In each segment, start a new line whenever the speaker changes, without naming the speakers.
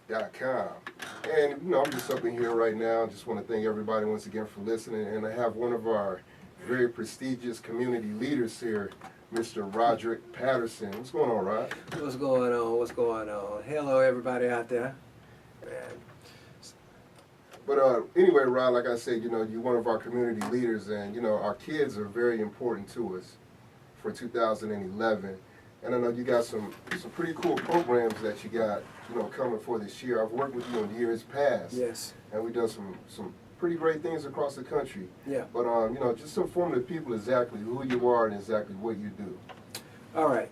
com. And, I'm just up in here right now. Just want to thank everybody once again for listening. And I have one of our very prestigious community leaders here, Mr. Roderick Patterson. What's going on, Rod?
What's going on? What's going on? Hello, everybody out there. Man.
But anyway, Rod, like I said, you're one of our community leaders, and, our kids are very important to us for 2011. And I know you got some pretty cool programs that you got, coming for this year. I've worked with you in years past.
Yes.
And we've done some pretty great things across the country.
Yeah.
But, just inform the people exactly who you are and exactly what you do.
All right.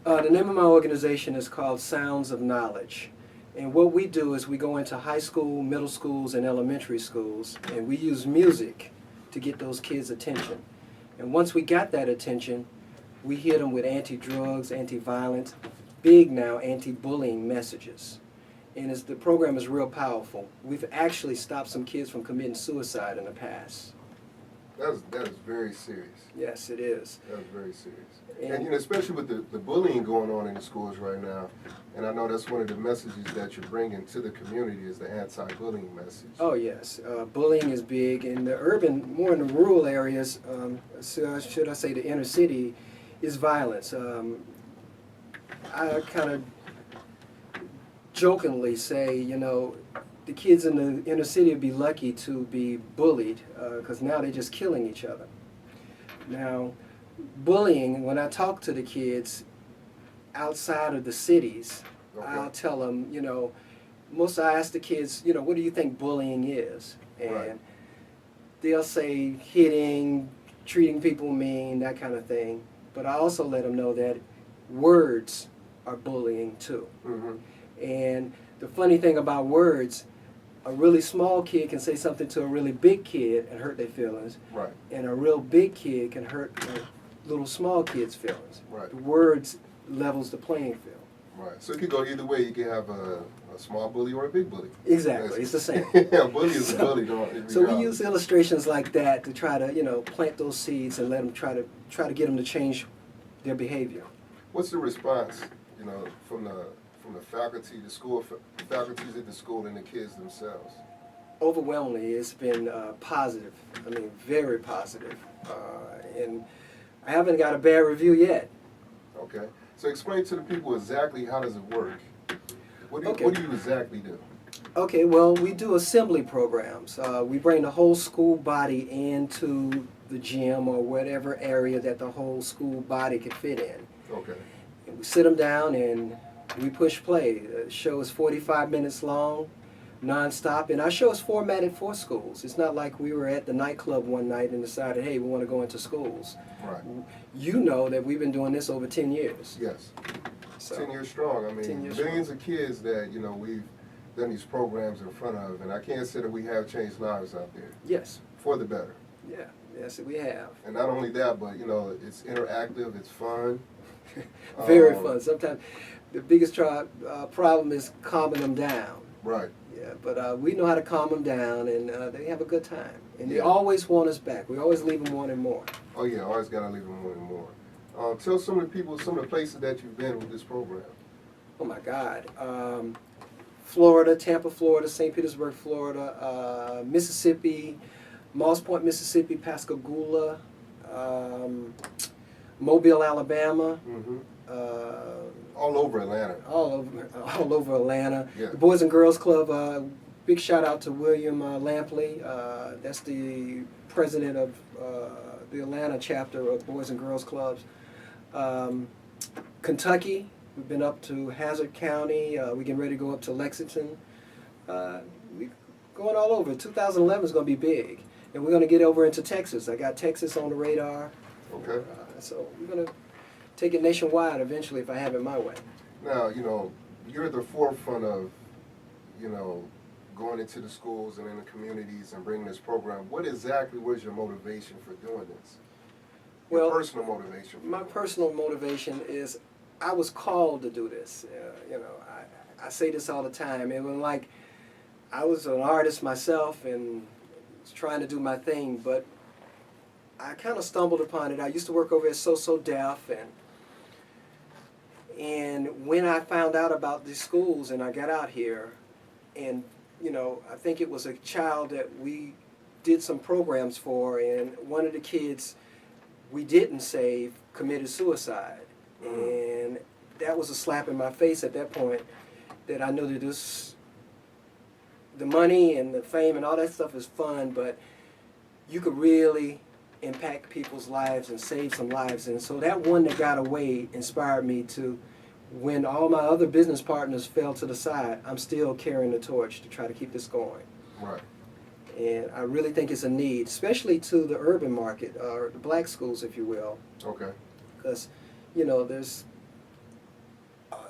The name of my organization is called Sounds of Knowledge. And what we do is we go into high school, middle schools, and elementary schools, and we use music to get those kids' attention. And once we got that attention, we hit them with anti-drugs, anti-violence, big now anti-bullying messages. And the program is real powerful. We've actually stopped some kids from committing suicide in the past.
That is very serious.
Yes, it is.
That is very serious. And especially with the bullying going on in the schools right now, and I know that's one of the messages that you're bringing to the community is the anti-bullying message.
Oh yes, bullying is big in the urban, more in the rural areas. Should I say the inner city, is violence. I kind of jokingly say, the kids in the inner city would be lucky to be bullied because now they're just killing each other. Now, bullying, when I talk to the kids outside of the cities, okay, I'll tell them, I ask the kids, what do you think bullying is? And
right,
they'll say hitting, treating people mean, that kind of thing. But I also let them know that words are bullying too.
Mm-hmm.
And the funny thing about words, a really small kid can say something to a really big kid and hurt their feelings.
Right.
And a real big kid can hurt a little small kid's feelings.
Right.
The words levels the playing field.
Right. So it could go either way. You can have a small bully or a big bully.
Exactly. It's the same.
Yeah, bully is a bully.
So we use illustrations like that to try to, plant those seeds and let them try to get them to change their behavior.
What's the response, from the faculty, the school, faculties at the school, and the kids themselves?
Overwhelmingly, it's been positive. I mean, very positive. And I haven't got a bad review yet.
Okay. So explain to the people exactly how does it work. What do you exactly do?
Okay, well, we do assembly programs. We bring the whole school body into the gym or whatever area that the whole school body can fit in.
Okay.
And we sit them down and we push play. The show is 45 minutes long, nonstop, and our show is formatted for schools. It's not like we were at the nightclub one night and decided, hey, we want to go into schools.
Right.
You know that we've been doing this over 10 years.
Yes.
So,
10 years strong. I mean, millions of kids that, we've done these programs in front of, and I can't say that we have changed lives out there.
Yes.
For the better.
Yeah, yes, we have.
And not only that, but, it's interactive, it's fun.
Very fun. Sometimes the biggest problem is calming them down.
Right.
Yeah, but we know how to calm them down, and they have a good time. And they always want us back. We always leave them wanting more.
Oh, yeah, always got to leave them wanting more. Tell some of the people, some of the places that you've been with this program.
Oh, my God. Florida, Tampa, Florida, St. Petersburg, Florida, Mississippi, Moss Point, Mississippi, Pascagoula, Mobile, Alabama.
Mm-hmm. All over Atlanta.
All over Atlanta.
Yeah.
The Boys and Girls Club, big shout out to William Lampley. That's the president of the Atlanta chapter of Boys and Girls Clubs. Kentucky, we've been up to Hazard County. We're getting ready to go up to Lexington. We're going all over. 2011 is going to be big. And we're going to get over into Texas. I got Texas on the radar.
Okay.
So we're going to take it nationwide eventually if I have it my way.
Now, you're at the forefront of, going into the schools and in the communities and bringing this program. What exactly was your motivation for doing this? Your personal motivation.
My personal motivation is I was called to do this. I say this all the time. It was like I was an artist myself and was trying to do my thing, but I kind of stumbled upon it. I used to work over at So Deaf, and And when I found out about these schools and I got out here, and I think it was a child that we did some programs for, and one of the kids we didn't save committed suicide. And that was a slap in my face at that point, that I knew that the money and the fame and all that stuff is fun, but you could really impact people's lives and save some lives. And so that one that got away inspired me to, when all my other business partners fell to the side, I'm still carrying the torch to try to keep this going.
Right.
And I really think it's a need, especially to the urban market, or the black schools, if you will.
Okay.
Because, there's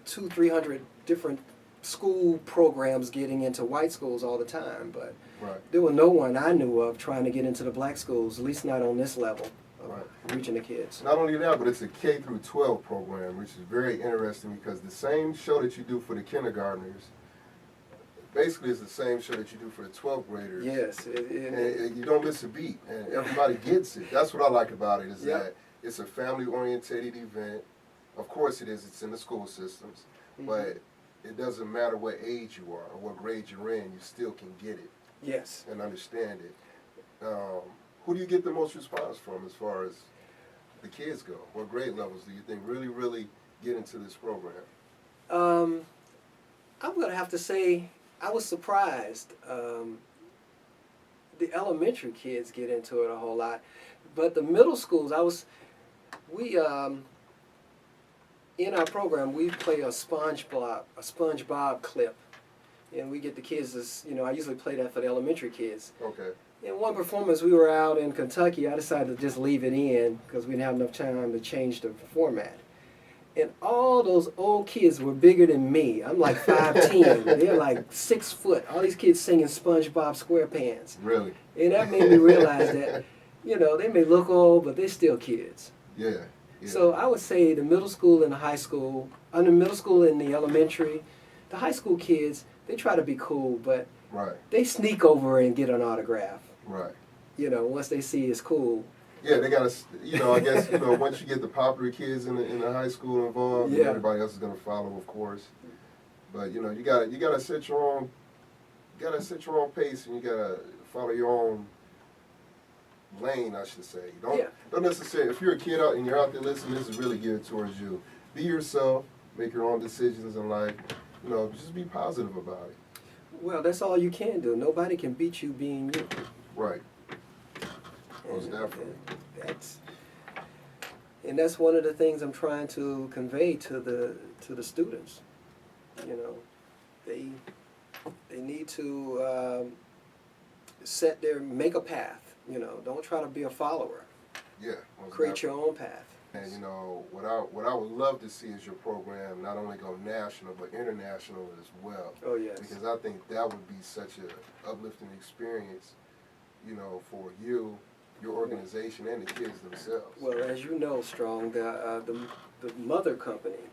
200-300 different school programs getting into white schools all the time, but
Right.
there was no one I knew of trying to get into the black schools, at least not on this level of
Right.
reaching the kids.
Not only that, but it's a K through 12 program, which is very interesting because the same show that you do for the kindergartners basically is the same show that you do for the 12th graders.
Yes.
And you don't miss a beat, and everybody gets it. That's what I like about it, is
Yep.
that it's a family-oriented event. Of course it is, it's in the school systems, but it doesn't matter what age you are or what grade you're in, you still can get it
Yes.
and understand it. Who do you get the most response from as far as the kids go? What grade levels do you think really get into this program?
I'm going to have to say I was surprised. The elementary kids get into it a whole lot, but the middle schools, we in our program we play a SpongeBob clip, and we get the kids to, I usually play that for the elementary kids.
Okay.
In one performance, we were out in Kentucky. I decided to just leave it in because we didn't have enough time to change the format. And all those old kids were bigger than me. I'm like 5'10". They're like 6 foot. All these kids singing SpongeBob SquarePants.
Really?
And that made me realize that, they may look old, but they're still kids.
Yeah.
So I would say the middle school and the high school, the middle school and the elementary, the high school kids, they try to be cool, but
Right.
they sneak over and get an autograph.
Right.
Once they see it's cool.
Yeah, they gotta. I guess once you get the popular kids in the high school involved,
Yeah.
everybody else is gonna follow, of course. But you gotta set your own, pace, and you gotta follow your own lane, I should say. Don't necessarily. If you're a kid out and you're out there listening, this is really geared towards you. Be yourself. Make your own decisions in life. Just be positive about it.
Well, that's all you can do. Nobody can beat you being you.
Right. Most
And
definitely.
that's one of the things I'm trying to convey to the students. They need to make a path. Don't try to be a follower.
Yeah. Most
Create
definitely.
your own path.
And what I would love to see is your program not only go national but international as well.
Oh yes.
Because I think that would be such a uplifting experience, for you, your organization, and the kids themselves.
Well, as you know, Strong, the mother company,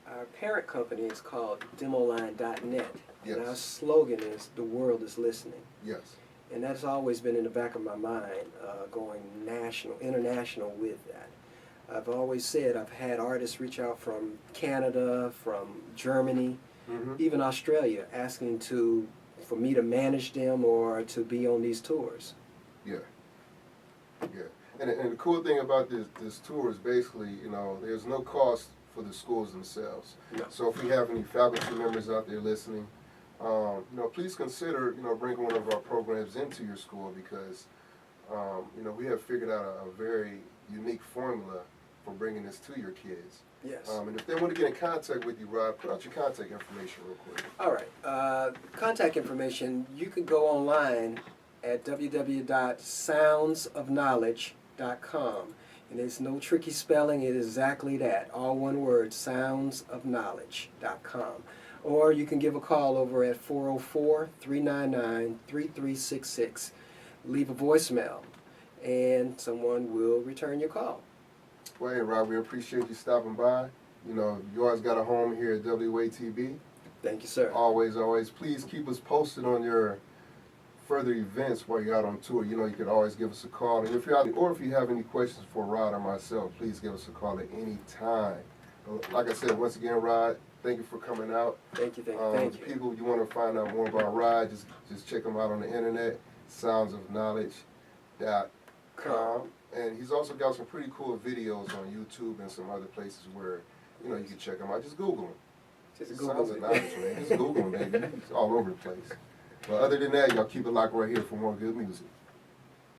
our parent company is called Demoline.net.
Yes.
And our slogan is "The world is listening."
Yes.
And that's always been in the back of my mind, going international with that. I've always said I've had artists reach out from Canada, from Germany, even Australia, asking for me to manage them or to be on these tours.
Yeah. Yeah. And the cool thing about this tour is basically, there's no cost for the schools themselves.
No.
So if we have any faculty members out there listening, please consider, bringing one of our programs into your school because, we have figured out a very unique formula for bringing this to your kids.
Yes.
And if they want to get in contact with you, Rod, put out your contact information real quick.
All right. Contact information, you can go online at www.soundsofknowledge.com. And there's no tricky spelling. It is exactly that. All one word, soundsofknowledge.com. Or you can give a call over at 404-399-3366. Leave a voicemail, and someone will return your call.
Well, hey, Rod, we appreciate you stopping by. You always got a home here at WATB.
Thank you, sir.
Always. Please keep us posted on your further events while you're out on tour. You can always give us a call. And if you have any questions for Rod or myself, please give us a call at any time. Like I said, once again, Rod, thank you for coming out.
Thank you, thank you.
People, you want to find out more about Rod, just check him out on the internet, soundsofknowledge.com. And he's also got some pretty cool videos on YouTube and some other places where, you know, you can check him out. Just Google him.
Just
Sounds
Google
of
it.
Knowledge, man. Just Google him, baby. It's all over the place. But other than that, y'all keep it locked right here for more good music.